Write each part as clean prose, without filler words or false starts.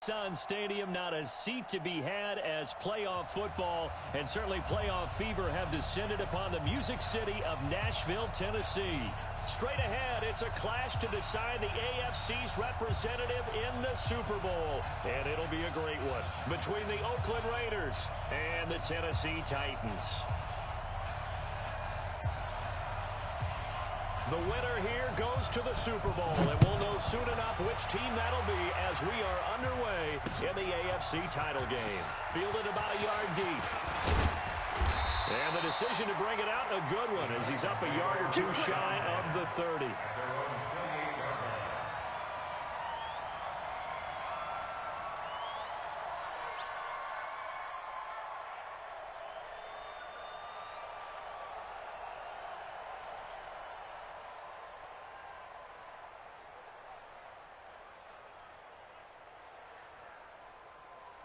Sun Stadium, not a seat to be had as playoff football and certainly playoff fever have descended upon the Music City of Nashville, Tennessee. Straight ahead, it's a clash to decide the AFC's representative in the Super Bowl. And it'll be a great one between the Oakland Raiders and the Tennessee Titans. The winner here goes to the Super Bowl, and we'll know soon enough which team that'll be as we are underway in the AFC title game. Fielded about a yard deep. And the decision to bring it out, a good one, as he's up a yard or two shy of the 30.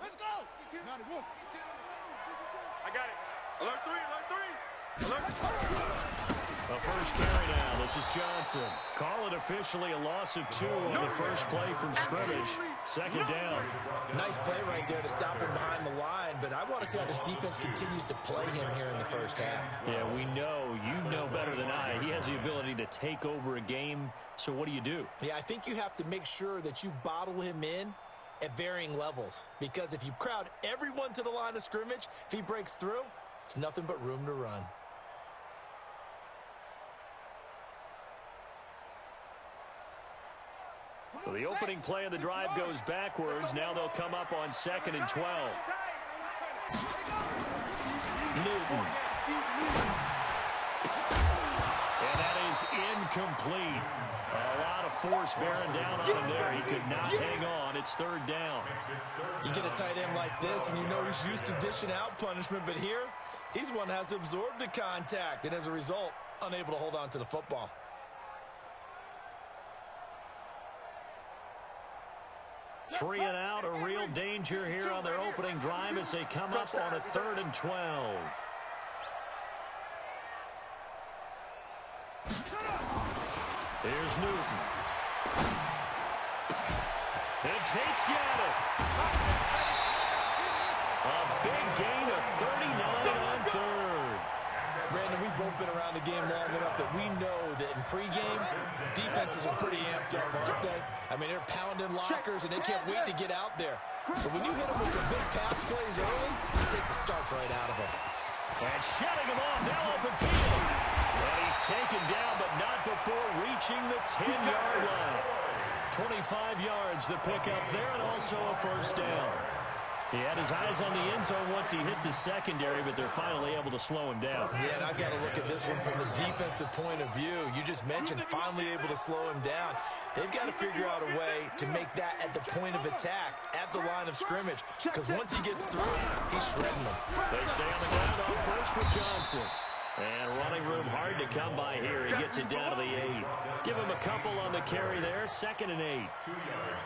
Let's go! I got it. Alert 3, alert 3. Alert. A first carry now. This is Johnson. Call it officially a loss of 2 on the first play from scrimmage. Second down. Nice play right there to stop him behind the line, but I want to see how this defense continues to play him here in the first half. Yeah, we know, you know better than I, he has the ability to take over a game. So what do? Yeah, I think you have to make sure that you bottle him in at varying levels, because if you crowd everyone to the line of scrimmage, if he breaks through, it's nothing but room to run. So the opening play of the drive goes backwards. Now they'll come up on 2nd and 12. Newton. And that is incomplete. A lot of force bearing down on him there. He could not hang on. It's 3rd down. You get a tight end like this, and you know he's used to dishing out punishment, but here, he's the one that has to absorb the contact, and as a result, unable to hold on to the football. Three and out, a real danger here on their opening drive as they come up on a 3rd and 12. Here's Newton. And Tate's got it. A big gain of 39 on 3rd. Brandon, we've both been around the game long enough that we know that in pregame, defenses are pretty amped up, aren't they? I mean, they're pounding lockers, and they can't wait to get out there. But when you hit them with some big pass plays early, it takes the starch right out of them. And shutting him off, now open field. And he's taken down, but not before reaching the 10-yard line. 25 yards the pickup there, and also a first down. He had his eyes on the end zone once he hit the secondary, but they're finally able to slow him down. Yeah, and I've got to look at this one from the defensive point of view. You just mentioned finally able to slow him down. They've got to figure out a way to make that at the point of attack, at the line of scrimmage, because once he gets through, he's shredding them. They stay on the ground on first with Johnson. And running room hard to come by here. He gets it down to the 8. Give him a couple on the carry there. 2nd and 8.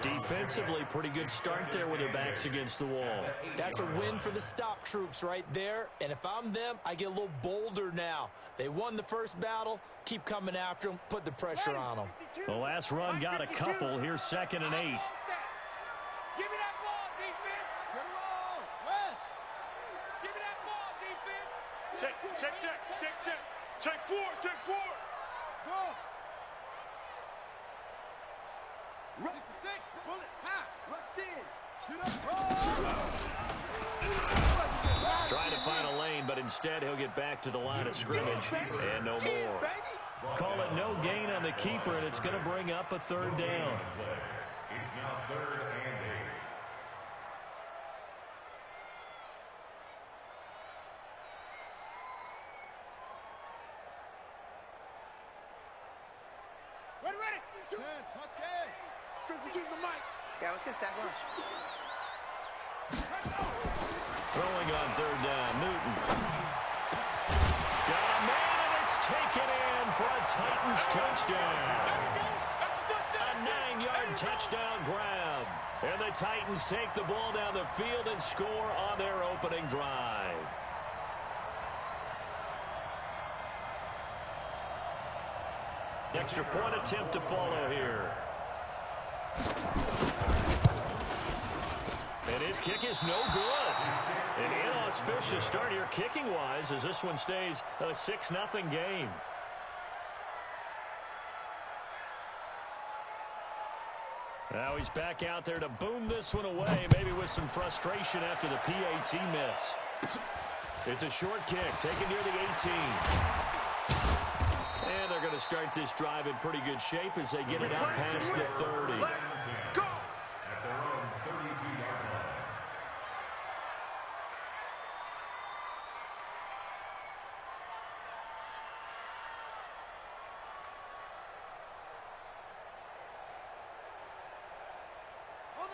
Defensively, pretty good start there with their backs against the wall. That's a win for the stop troops right there. And if I'm them, I get a little bolder now. They won the first battle. Keep coming after them. Put the pressure on them. The last run got a couple. Here's 2nd and 8. Give me that ball, defense. Get him on. West. Give me that ball, defense. Check. Check 4. Go. Rush to 6. Bullet. High. Rush in. Shoot up. Trying to find a lane, but instead he'll get back to the line of scrimmage. And no more. Call it no gain on the keeper, and it's going to bring up a 3rd down. It's now 3rd and 8. Ready. 10. Touchdown. Choose the mic. Yeah, let's get a sack lunch. Throwing on 3rd down, Newton. Got a man, and it's taken in for a Titans touchdown. A 9-yard touchdown grab. And the Titans take the ball down the field and score on their opening drive. Extra point attempt to follow here. And his kick is no good. An inauspicious start here kicking-wise as this one stays a 6-0 game. Now he's back out there to boom this one away, maybe with some frustration after the PAT miss. It's a short kick, taken near the 18. And they're going to start this drive in pretty good shape as they get it out past the 30. Go!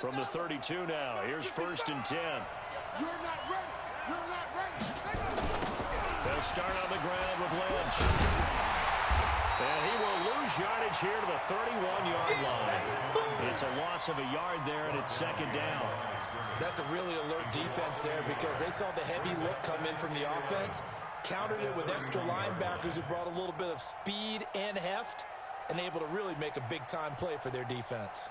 From the 32 now, here's 1st and 10. You're not ready. You're not ready. They'll start on the ground with Lynch. And he will lose yardage here to the 31-yard line. It's a loss of a yard there, and it's 2nd down. That's a really alert defense there because they saw the heavy look come in from the offense, countered it with extra linebackers who brought a little bit of speed and heft, and able to really make a big-time play for their defense.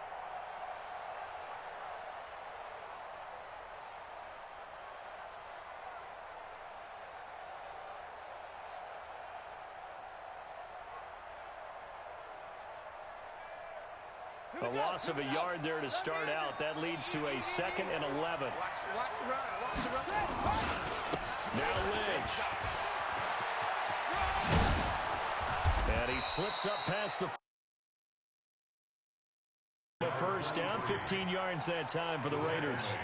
A loss of a yard there to start out. That leads to a 2nd and 11. Watch the run. Watch the run. Now Lynch. And he slips up past the 1st down. 15 yards that time for the Raiders.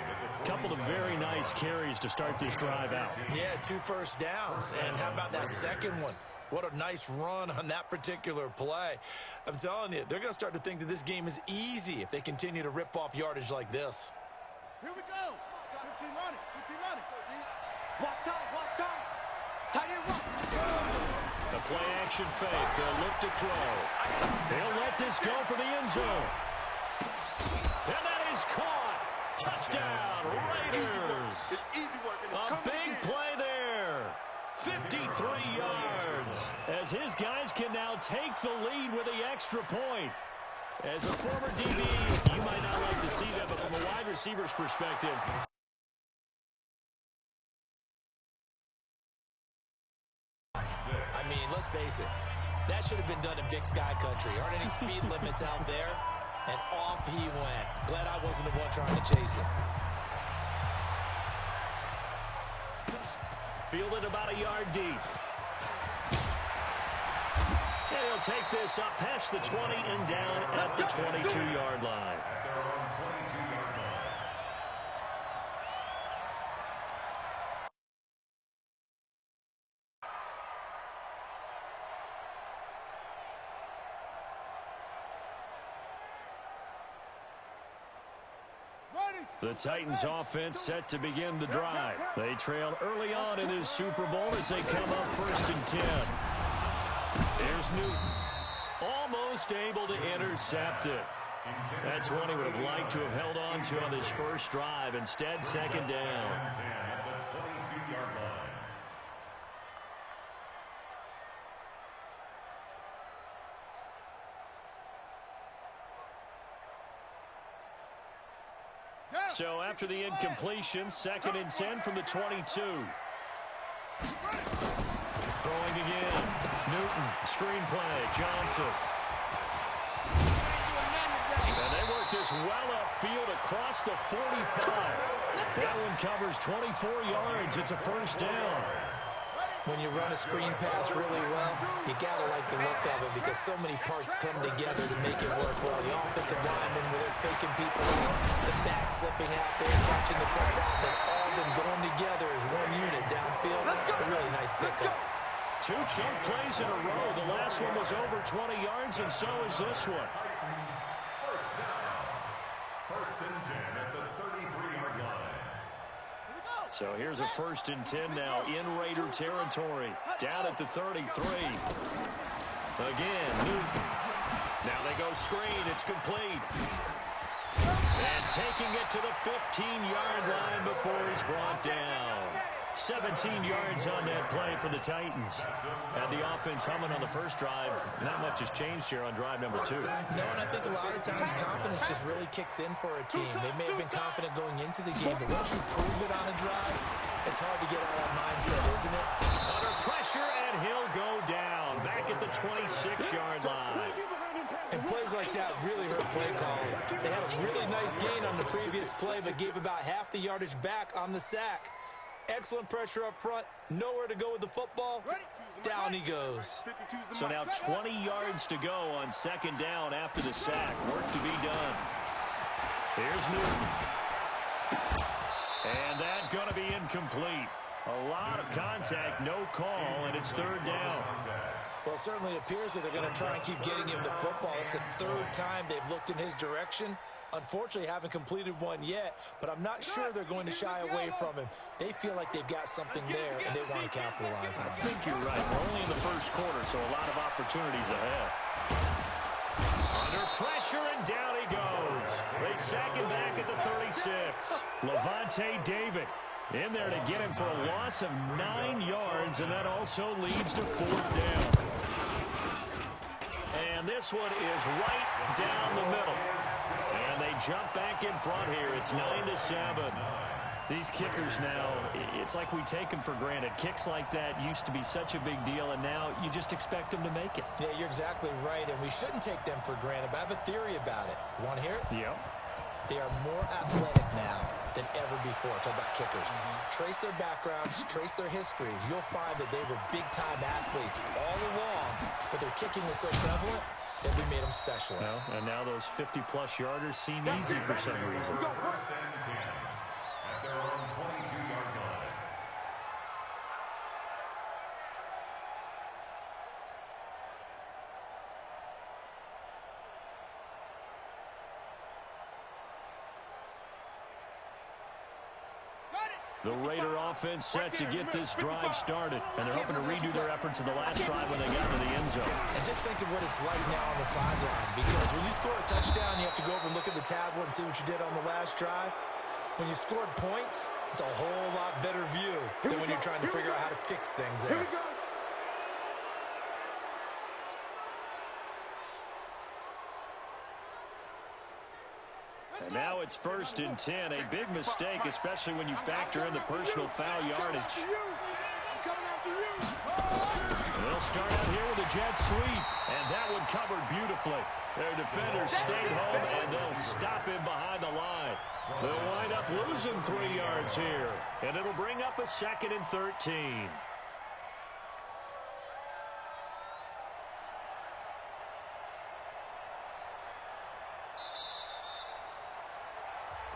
Couple of very nice carries to start this drive out. Yeah, 2 first downs. And how about that second one? What a nice run on that particular play. I'm telling you, they're going to start to think that this game is easy if they continue to rip off yardage like this. Here we go. 15 on it. 15 on it. Watch time. Watch time. Tight end run. The play action fake. They'll look to throw. They'll let this go for the end zone. And that is caught. Touchdown, Raiders. It's easy work. And it's A coming big again. play there. 53 yards. As his guys can now take the lead with the extra point. As a former DB, you might not like to see that, but from a wide receiver's perspective, I mean, let's face it. That should have been done in Big Sky Country. Aren't any speed limits out there? And off he went. Glad I wasn't the one trying to chase him. fielded about a yard deep. And he'll take this up past the 20 and down at the 22-yard line. The Titans offense set to begin the drive. They trail early on in this Super Bowl as they come up 1st and 10. There's Newton. Almost able to intercept it. That's one he would have liked to have held on to on this first drive. Instead, 2nd down. So after the incompletion, 2nd and 10 from the 22. Throwing again. Newton, screen play, Johnson. And they work this well upfield across the 45. That one covers 24 yards. It's a 1st down. When you run a screen pass really well, you gotta like the look of it because so many parts come together to make it work well. The offensive linemen, where they're faking people out, the back slipping out there, catching the football, and all of them going together as one unit downfield. A really nice pickup. 2 chunk plays in a row. The last one was over 20 yards, and so is this one. First and 10 at the 33-yard line. So here's a 1st and 10 now in Raider territory. Down at the 33. Again, Newton. Now they go screen. It's complete. And taking it to the 15-yard line before he's brought down. 17 yards on that play for the Titans. And the offense humming on the first drive. Not much has changed here on drive number 2. No, and I think a lot of times confidence just really kicks in for a team. They may have been confident going into the game, but once you prove it on a drive, it's hard to get out of that mindset, isn't it? Under pressure, and he'll go down. Back at the 26-yard line. And plays like that really hurt play calling. They had a really nice gain on the previous play, but gave about half the yardage back on the sack. Excellent pressure up front. Nowhere to go with the football. Down he goes. So now 20 yards to go on second down after the sack. Work to be done. Here's Newton. And that's going to be incomplete. A lot of contact, no call, and it's third down. Well, it certainly appears that they're going to try and keep getting him the football. It's the third time they've looked in his direction. Unfortunately, haven't completed one yet, but I'm not sure they're going to shy away from him. They feel like they've got something there, and they want to capitalize on it. I think you're right. We're only in the first quarter, so a lot of opportunities ahead. Under pressure, and down he goes. They sack him back at the 36. Levante David in there to get him for a loss of 9 yards, and that also leads to fourth down. And this one is right down the middle. And they jump back in front here. It's 9-7. These kickers now, it's like we take them for granted. Kicks like that used to be such a big deal, and now you just expect them to make it. Yeah, you're exactly right, and we shouldn't take them for granted, but I have a theory about it. You want to hear it? Yep. They are more athletic now than ever before. Talk about kickers. Trace their backgrounds, trace their histories. You'll find that they were big-time athletes all along, but their kicking is so prevalent that we made them specialists. Well, and now those 50-plus yarders seem easy for some reason. First and 10 at their own 22-yard line. The Raider offense set to get this drive started, and they're hoping to redo their efforts in the last drive when they got to the end zone. And just think of what it's like now on the sideline, because when you score a touchdown, you have to go over and look at the tablet and see what you did on the last drive. When you scored points, it's a whole lot better view than when you're trying to figure out how to fix things there. And now it's first and 10. A big mistake, especially when you factor in the personal foul yardage. And they'll start out here with a jet sweep. And that one covered beautifully. Their defenders stayed home, and they'll stop him behind the line. They'll wind up losing 3 yards here. And it'll bring up a second and 13.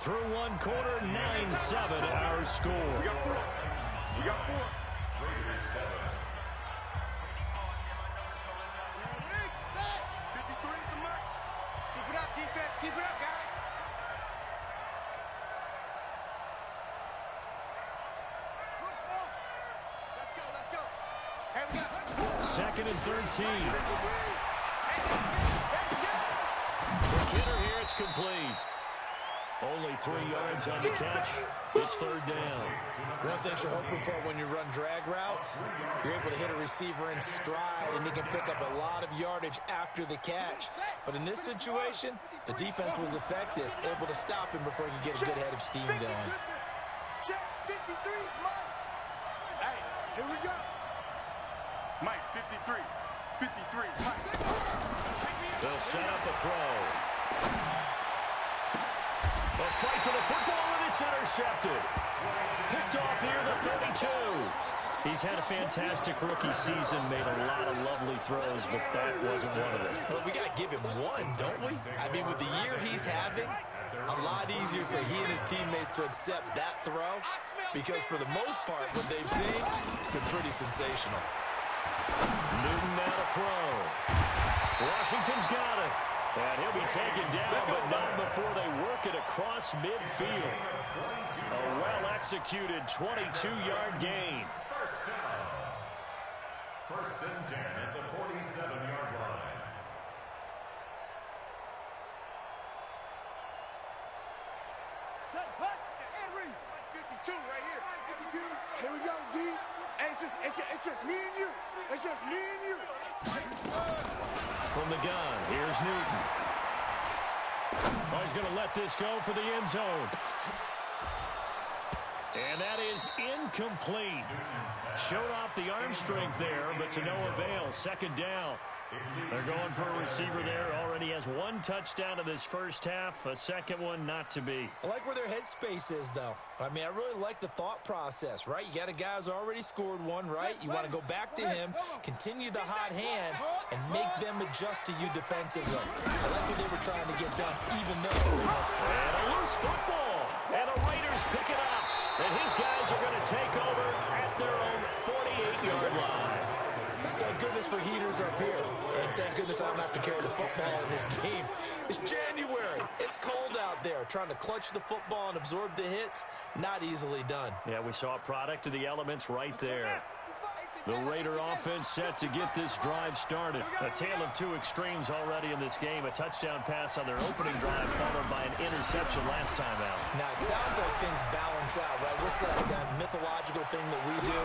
Through one quarter, 9-7 our score. We got 4. We got 4. Raiders 7. 53 is the mark. Keep it up, defense. Keep it up, guys. Look, smoke. Let's go. Hey, we got Second and 13. Hey, For Kidder here, it's complete. Only 3 yards on the catch. It's third down. One thing you're hoping for when you run drag routes, you're able to hit a receiver in stride, and he can pick up a lot of yardage after the catch. But in this situation, the defense was effective, able to stop him before he could get a good head of steam going. Check 53, Mike. Hey, here we go. Mike, 53. 53. Mike. They'll set up a throw. A fight for the football, and it's intercepted. Picked off here, the 32. He's had a fantastic rookie season, made a lot of lovely throws, but that wasn't one of them. Well, we got to give him one, don't we? I mean, with the year he's having, a lot easier for he and his teammates to accept that throw, because for the most part, what they've seen, it's been pretty sensational. Newton now to throw. Washington's got it. And he'll be taken down, but not before they work it across midfield. A well-executed 22-yard gain. First down. First and 10 at the 47-yard line. Set, punt, and read. 52 right here. 52. Here we go, D. Hey, it's just me and you. It's just me and you. From the gun, here's Newton. Oh, he's going to let this go for the end zone. And that is incomplete. Showed off the arm strength there, but to no avail. Second down. They're going for a receiver there. Already has one touchdown in this first half. A second one not to be. I like where their headspace is, though. I mean, I really like the thought process, right? You got a guy who's already scored one, right? You want to go back to him, continue the hot hand, and make them adjust to you defensively. I like what they were trying to get done, even though... And a loose football. And the Raiders pick it up. And his guys are going to take over at their own 48-yard line. Thank goodness for heaters up here. And thank goodness I don't have to carry the football in this game. It's January. It's cold out there. Trying to clutch the football and absorb the hits, not easily done. Yeah, we saw a product of the elements right there. The Raider offense set to get this drive started. A tale of two extremes already in this game. A touchdown pass on their opening drive followed by an interception last time out. Now, it sounds like things balance out, right? What's that mythological thing that we do?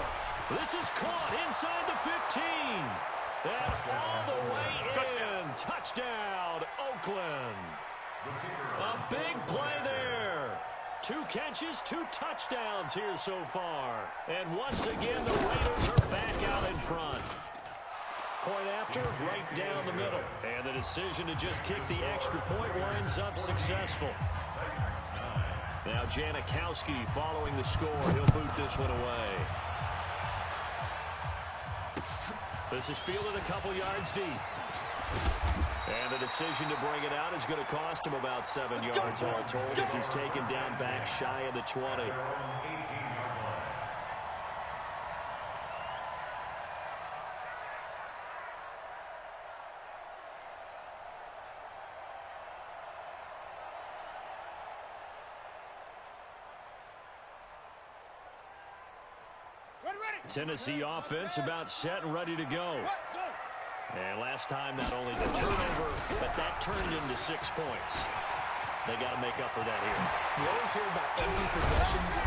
This is caught inside the 15. And all the way in. Touchdown, Oakland. A big play there. 2 catches, 2 touchdowns here so far. And once again, the Raiders are back out in front. Point after, right down the middle. And the decision to just kick the extra point winds up successful. Now Janikowski following the score. He'll boot this one away. This is fielded a couple yards deep. And the decision to bring it out is going to cost him about 7 yards all told as he's taken down back shy of the 20. Tennessee offense about set and ready to go. And last time, not only the turnover, but that turned into 6 points. They got to make up for that here. You always hear about empty possessions,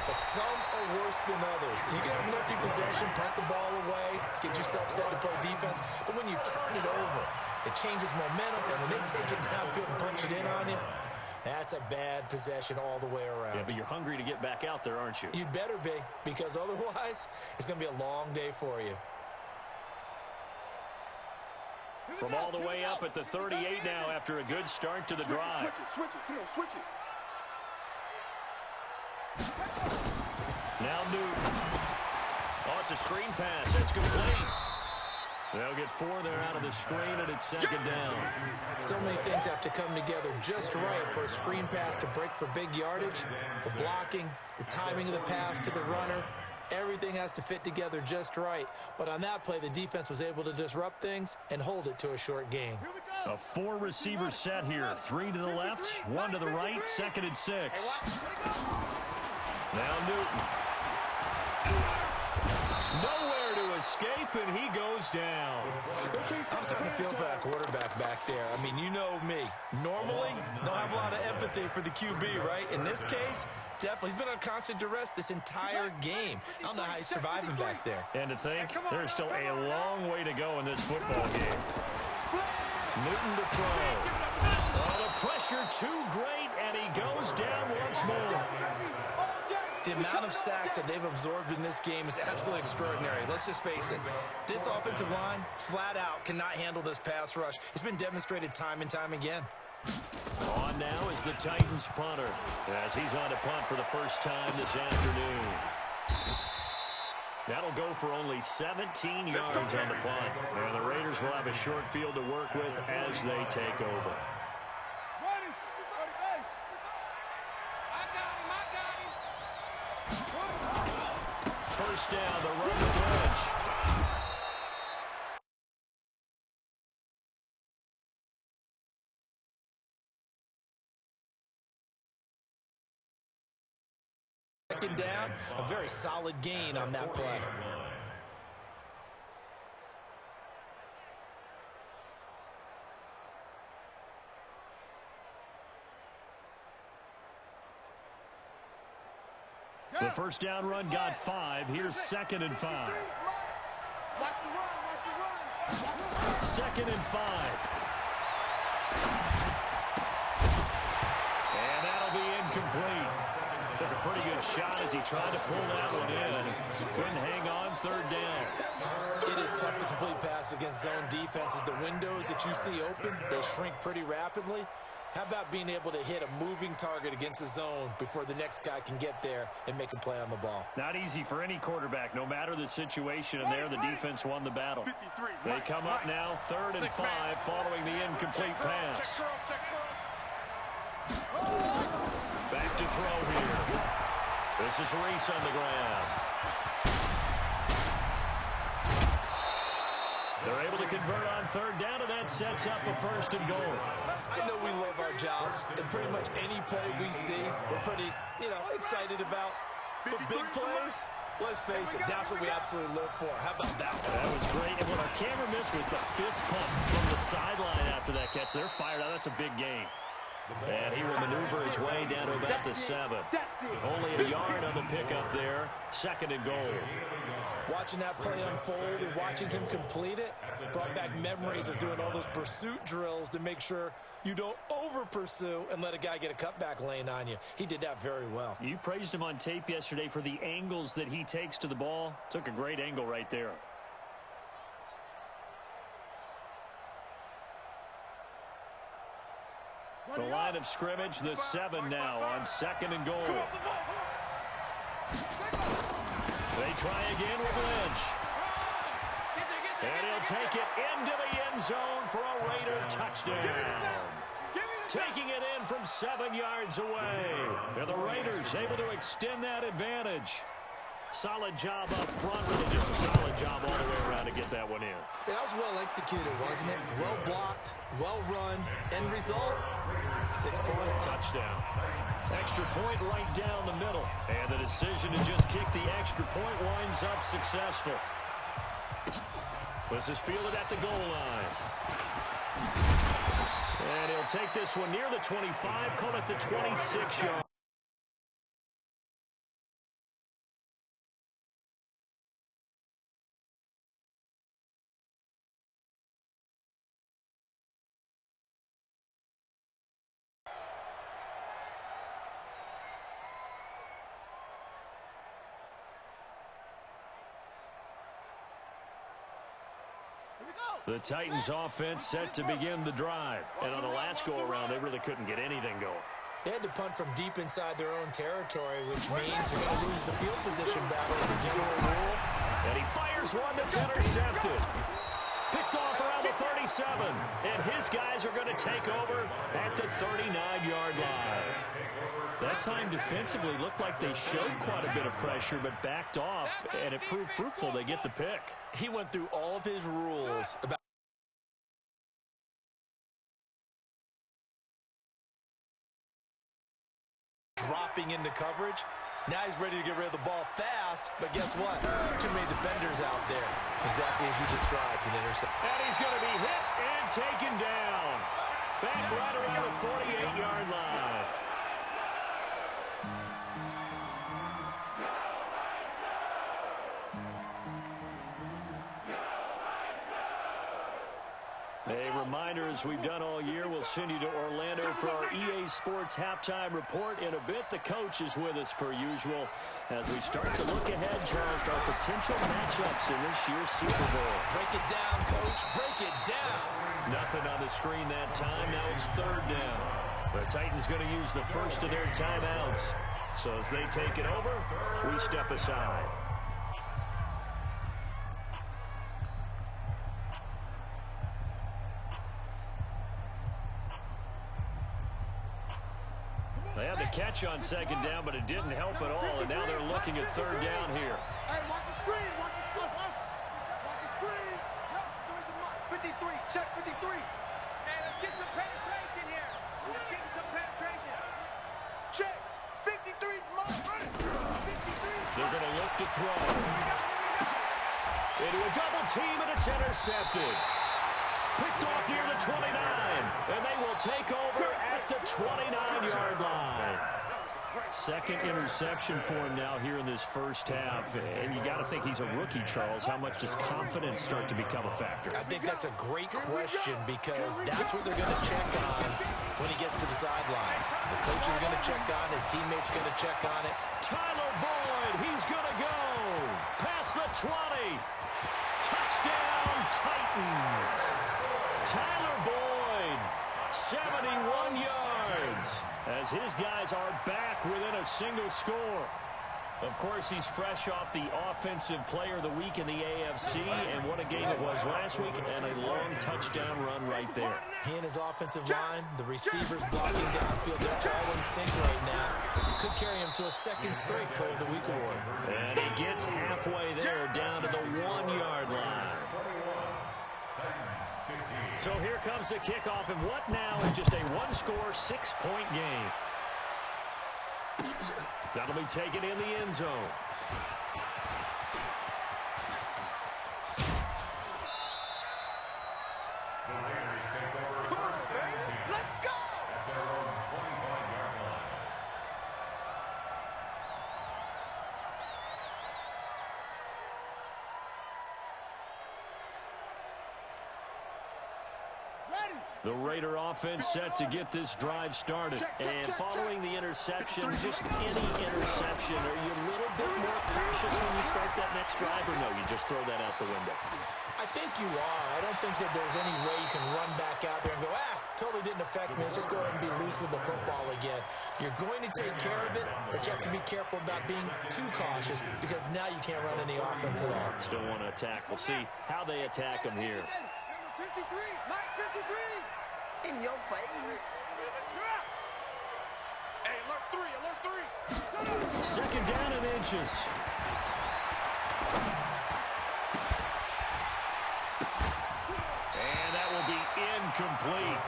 but some are worse than others. You can have an empty possession, punt the ball away, get yourself set to play defense, but when you turn it over, it changes momentum, and when they take it downfield and punch it in on you, that's a bad possession all the way around. Yeah, but you're hungry to get back out there, aren't you? You'd better be, because otherwise, it's going to be a long day for you. From all the way up at the 38 now after a good start to the drive. Switch it. Come on, switch it. Now Newton. Oh, it's a screen pass. That's complete. They'll get 4 there out of the screen, and it's second down. So many things have to come together just right for a screen pass to break for big yardage. The blocking, the timing of the pass to the runner. Everything has to fit together just right. But on that play, the defense was able to disrupt things and hold it to a short gain. A 4-receiver set here. 3 to the left, 1 to the right, 2nd and 6. Now Newton. Nowhere to escape, and he goes down. I'm starting to feel for that quarterback back there. I mean, you know me. Normally, don't have a lot of empathy for the QB, right? In this case, definitely. He's been on constant duress this entire game. I don't know how he's surviving back there. And to think, there's still a long way to go in this football game. Newton to throw. Oh, the pressure too great, and he goes down once more. The amount of sacks that they've absorbed in this game is absolutely extraordinary. Let's just face it. This offensive line, flat out, cannot handle this pass rush. It's been demonstrated time and time again. On now is the Titans punter, as he's on to punt for the first time this afternoon. That'll go for only 17 yards on the punt. And the Raiders will have a short field to work with as they take over. First down, the run to Edge. Second down, a very solid gain on that play. The first down run got 5. Here's 2nd and 5. Watch the run, watch the run. 2nd and 5. And that'll be incomplete. Took a pretty good shot as he tried to pull that one in. Couldn't hang on, 3rd down. It is tough to complete passes against zone defenses. The windows that you see open, they shrink pretty rapidly. How about being able to hit a moving target against a zone before the next guy can get there and make a play on the ball? Not easy for any quarterback, no matter the situation, and there the defense won the battle. They come up now, 3rd and 5, following the incomplete pass. Back to throw here. This is Reese on the ground. They're able to convert on 3rd down, and that sets up a 1st and goal. I know we love our jobs, and pretty much any play we see, we're pretty, excited about. But big plays, let's face it, that's what we absolutely live for. How about that one? That was great, and what our camera missed was the fist pump from the sideline after that catch. They're fired out. That's a big gain. And he will maneuver his way down to about the 7. Only a yard on the pickup there. 2nd and goal. Watching that play unfold and watching him complete it brought back memories of doing all those pursuit drills to make sure you don't over-pursue and let a guy get a cutback lane on you. He did that very well. You praised him on tape yesterday for the angles that he takes to the ball. Took a great angle right there. The line of scrimmage, the 7 now on 2nd and goal. They try again with Lynch. And he'll take it into the end zone for a Raider touchdown. Taking it in from 7 yards away. And the Raiders able to extend that advantage. Solid job up front, really just a solid job all the way around to get that one in. That was well executed, wasn't it? Well blocked, well run, end result, 6 points. Touchdown. Extra point right down the middle. And the decision to just kick the extra point winds up successful. This is fielded at the goal line. And he'll take this one near the 25, call it the 26-yard. The Titans offense set to begin the drive. And on the last go-around, they really couldn't get anything going. They had to punt from deep inside their own territory, which means you're going to lose the field position battle as a general rule. And he fires one that's intercepted. Picked off around the 37. And his guys are going to take over at the 39-yard line. That time defensively looked like they showed quite a bit of pressure, but backed off, and it proved fruitful. They get the pick. He went through all of his rules about dropping into coverage. Now he's ready to get rid of the ball fast, but guess what? Too many defenders out there. Exactly as you described, an intercept. And he's going to be hit and taken down. Back right around the 48-yard line. A reminder, as we've done all year, we'll send you to Orlando for our EA Sports halftime report. In a bit, the coach is with us per usual as we start to look ahead, Charles, to our potential matchups in this year's Super Bowl. Break it down, Coach. Break it down. Nothing on the screen that time. Now it's 3rd down. The Titans going to use the first of their timeouts. So as they take it over, we step aside. They had the catch on 2nd down, but it didn't help at all, and now they're looking at 3rd down here. Hey, watch the screen, watch the screen. Watch the screen. Yep, 53, check 53. Hey, let's get some penetration here. Let's get some penetration. Check, 53's mine, right? 53's They're going to look to throw. Into a double team, and it's intercepted. Picked off near the 29, and they will take over at the 29-yard line. Second interception for him now here in this first half. And you got to think he's a rookie, Charles. How much does confidence start to become a factor? I think that's a great question because that's what they're going to check on when he gets to the sidelines. The coach is going to check on, his teammates going to check on it. Tyler Boyd, he's going to go. Past the 20. Touchdown, Titans. Tyler Boyd, 71 yards. As his guys are back within a single score. Of course, he's fresh off the Offensive Player of the Week in the AFC, and what a game it was last week, and a long touchdown run right there. He and his offensive line, the receivers blocking downfield, they're all in sync right now. Could carry him to a second straight Player of the Week award. And he gets halfway there, down to the 1-yard line. So here comes the kickoff, and what now is just a one-score, 6-point game. That'll be taken in the end zone. The Raiders take over first and 10. Let's go! At their own 25-yard line. Ready? The Raider offense set to get this drive started. And following the interception, just any interception, are you a little bit more cautious when you start that next drive, or no, you just throw that out the window? I think you are. I don't think that there's any way you can run back out there and go, totally didn't affect me. Let's just go ahead and be loose with the football again. You're going to take care of it, but you have to be careful about being too cautious because now you can't run any offense at all. Still want to attack. We'll see how they attack them here. Number 53, Mike 53. In your face. Hey, alert 3. Second down and inches. And that will be incomplete.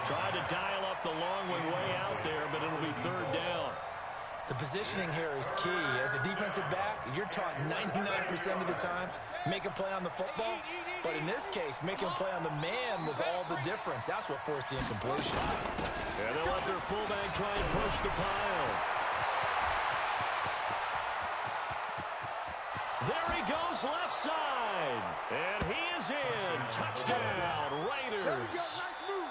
Tried to dial up the long one way out there, but it'll be third down. The positioning here is key. As a defensive back, you're taught 99% of the time, make a play on the football. But in this case, making a play on the man was all the difference. That's what forced the incompletion. And they'll let their fullback try and push the pile. There he goes, left side. And he is in. Touchdown, Raiders. There we go, nice move.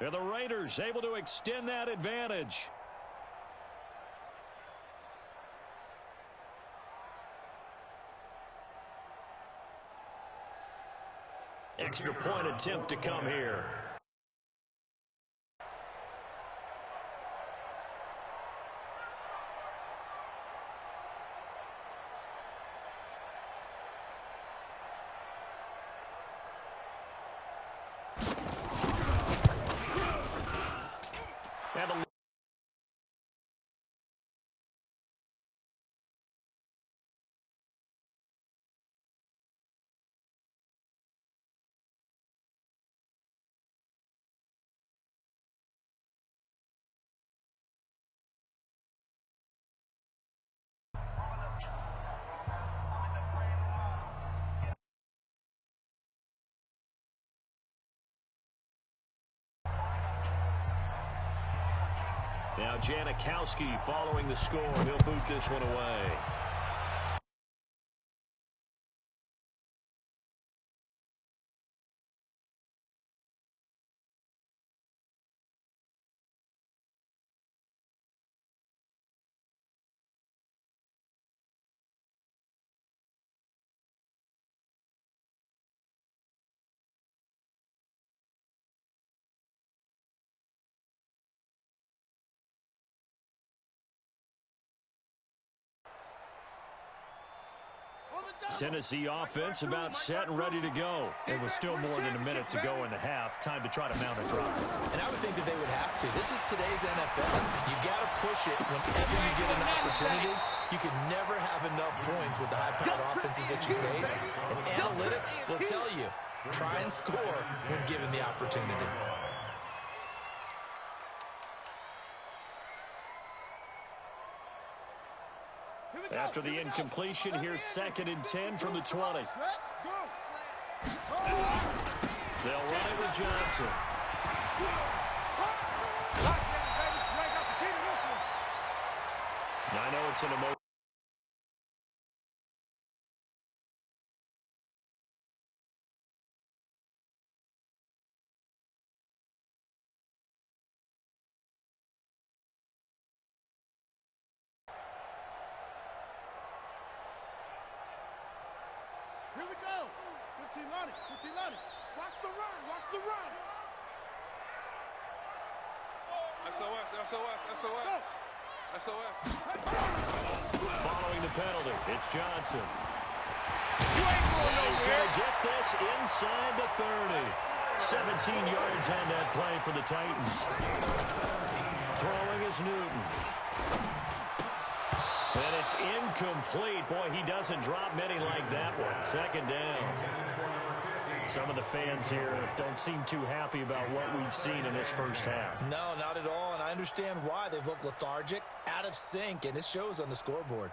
And the Raiders able to extend that advantage. Extra point attempt to come here. And now Janikowski following the score. He'll boot this one away. Tennessee offense about set and ready to go. It was still more than a minute to go in the half. Time to try to mount a drive. And I would think that they would have to. This is today's NFL. You got to push it whenever you get an opportunity. You can never have enough points with the high-powered offenses that you face. And analytics will tell you, try and score when given the opportunity. After the incompletion, here's 2nd and 10 from the 20. They'll run it with Johnson. Now, I know it's an emotion. Here we go. Good team on it. Good team on it. Watch the run. Watch the run. SOS, SOS, SOS. SOS. Following the penalty, it's Johnson. And he's going to get this inside the 30. 17 yards on that play for the Titans. Throwing is Newton. And it's incomplete. Boy, he doesn't drop many like that one. 2nd down. Some of the fans here don't seem too happy about what we've seen in this first half. No, not at all, and I understand why. They've looked lethargic, out of sync, and it shows on the scoreboard.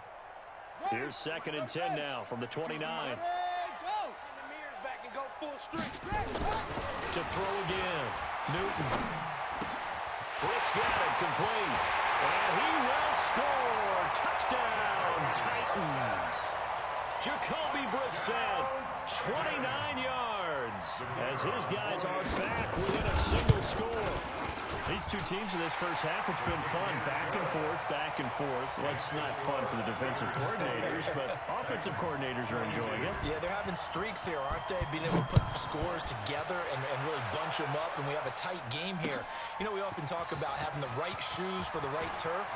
Here's 2nd and 10 now from the 29. To throw again. Newton. Blitz got it, complete. And he will score. Touchdown, Titans. Jacoby Brissett, 29 yards, as his guys are back within a single score. These two teams in this first half, it's been fun. Back and forth, back and forth. Well, it's not fun for the defensive coordinators, but offensive coordinators are enjoying it. Yeah, they're having streaks here, aren't they? Being able to put scores together and really bunch them up, and we have a tight game here. You know, we often talk about having the right shoes for the right turf.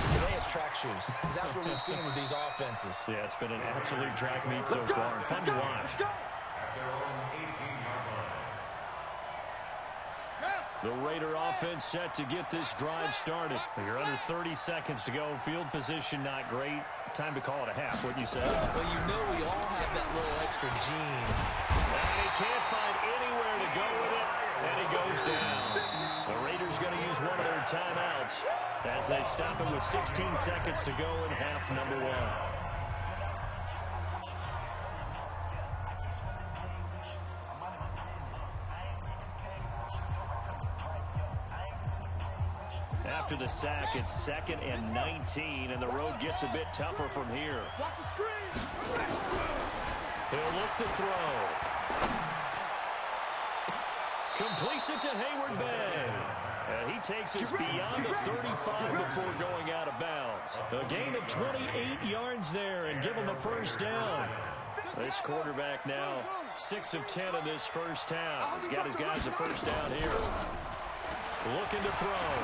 Today it's track shoes. That's what we've seen with these offenses. Yeah, it's been an absolute track meet so far, and fun to watch. The Raider offense set to get this drive started. You're under 30 seconds to go. Field position not great. Time to call it a half, wouldn't you say? Well, you know we all have that little extra gene. And he can't find anywhere to go with it, and he goes down. The Raiders going to use one of their timeouts as they stop it with 16 seconds to go in half number 1. After the sack, it's 2nd and 19, and the road gets a bit tougher from here. Watch the screen. He'll look to throw. Completes it to Hayward Bay. And he takes us beyond the 35 before going out of bounds. A gain of 28 yards there and give him the first down. This quarterback now 6 of 10 in this first half. He's got his guys a first down here. Looking to throw.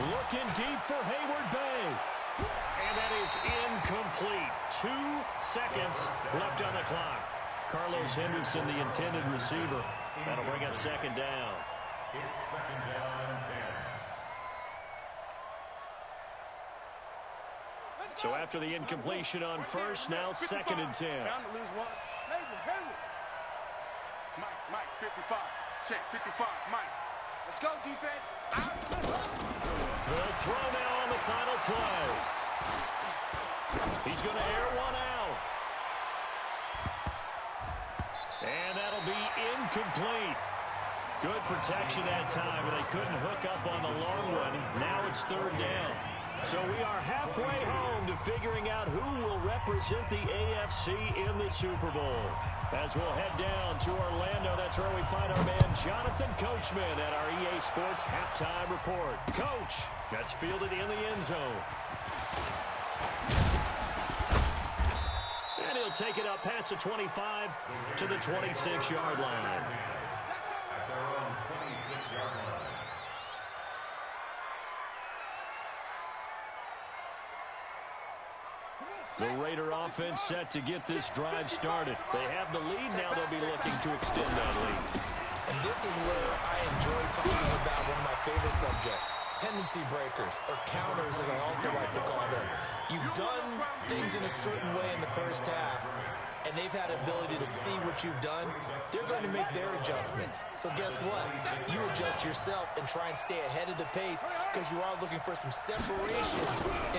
Looking deep for Hayward Bay. And that is incomplete. 2 seconds left on the clock. Carlos Henderson, the intended receiver. That'll bring up 2nd down. It's 2nd down and 10. So after the incompletion on first, now 2nd and 10. Bound to lose one. Hayward. Mike, 55. Check, 55. Mike. Let's go, defense. They'll throw now on the final play. He's going to air one out. And that'll be incomplete. Good protection that time, but they couldn't hook up on the long run. Now it's 3rd down. So we are halfway home to figuring out who will represent the AFC in the Super Bowl. As we'll head down to Orlando, that's where we find our man Jonathan Coachman at our EA Sports Halftime Report. Coach, that's fielded in the end zone. And he'll take it up past the 25 to the 26-yard line. At their own 26-yard line. The Raider offense set to get this drive started. They have the lead. Now they'll be looking to extend that lead. And this is where I enjoy talking about one of my favorite subjects, tendency breakers, or counters as I also like to call them. You've done things in a certain way in the first half, and they've had ability to see what you've done. They're going to make their adjustments. So guess what? You adjust yourself and try and stay ahead of the pace because you are looking for some separation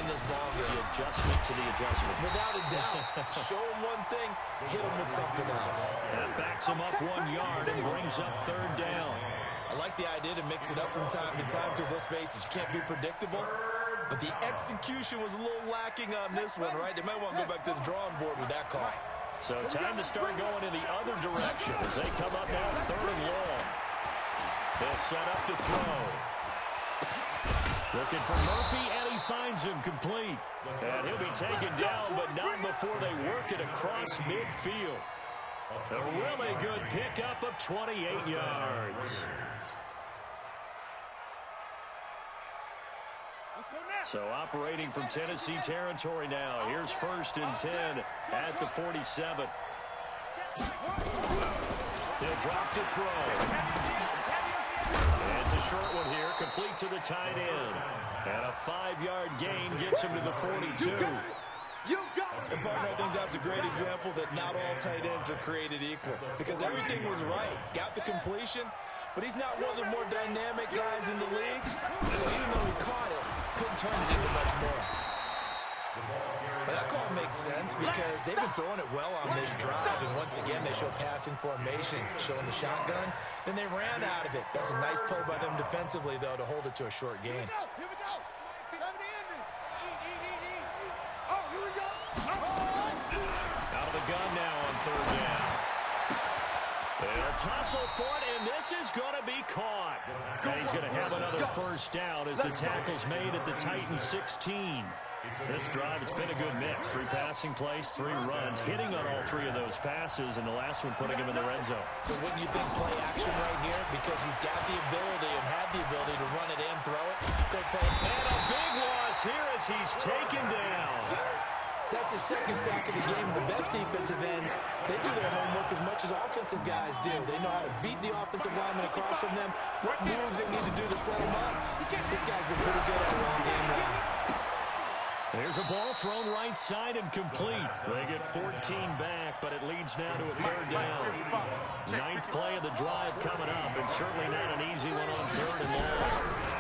in this ballgame. The adjustment to the adjustment. Without a doubt. Show them one thing, hit them with something else. That backs them up 1 yard and brings up third down. I like the idea to mix it up from time to time because, let's face it, you can't be predictable. But the execution was a little lacking on this one, right? They might want to go back to the drawing board with that call. So time to start going in the other direction as they come up now third and long. They'll set up to throw. Looking for Murphy, and he finds him complete. And he'll be taken down, but not before they work it across midfield. A really good pickup of 28 yards. So operating from Tennessee territory now. Here's 1st and 10 at the 47. He'll drop to throw. And it's a short one here, complete to the tight end. And a 5-yard gain gets him to the 42. And partner, I think that's a great example that not all tight ends are created equal because everything was right. Got the completion, but he's not one of the more dynamic guys in the league. So even though he caught it, couldn't turn it into much more. But that call makes sense because they've been throwing it well on this drive, and once again, they show passing formation, showing the shotgun. Then they ran out of it. That's a nice play by them defensively, though, to hold it to a short gain. Here we go. Here we go. Out of the gun now on third down. They'll tussle for it, and this is going to be caught. And he's going to have another first down as the tackle's made at the Titans 16. This drive, it's been a good mix. 3 passing plays, 3 runs, hitting on all 3 of those passes, and the last one putting him in the red zone. So wouldn't you think play action right here? Because you've got the ability and have the ability to run it and throw it. Go play. And a big loss here as he's taken down. That's a second sack of the game. The best defensive ends, they do their homework as much as offensive guys do. They know how to beat the offensive lineman across from them, what moves they need to do to set them up. This guy's been pretty good at it all game long. There's a ball thrown right side and complete. They get 14 back, but it leads now to a third down. 9th play of the drive coming up, and certainly not an easy one on third and long.